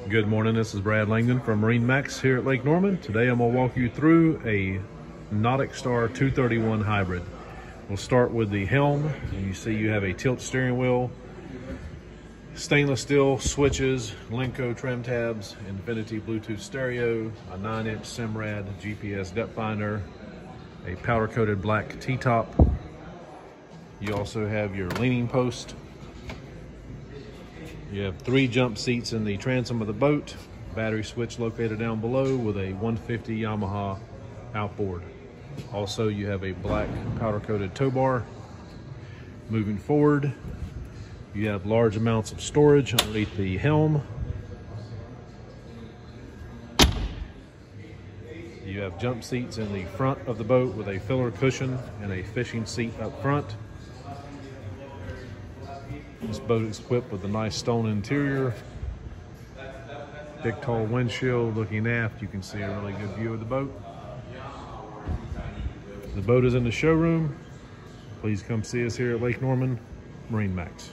Good morning, this is Brad Langdon from MarineMax here at Lake Norman. Today I'm going to walk you through a NauticStar 231 hybrid. We'll start with the Helm, and you see you have a tilt steering wheel, stainless steel switches, Lenco trim tabs, Infinity Bluetooth stereo, a 9-inch Simrad GPS depth finder, a powder-coated black T-top. You also have your leaning post. You have 3 jump seats in the transom of the boat, battery switch located down below with a 150 Yamaha outboard. Also, you have a black powder-coated tow bar. Moving forward, you have large amounts of storage underneath the Helm. You have jump seats in the front of the boat with a filler cushion and a fishing seat up front. This boat is equipped with a nice stone interior, big tall windshield. Looking aft, you can see a really good view of the boat. The boat is in the showroom. Please come see us here at Lake Norman, MarineMax.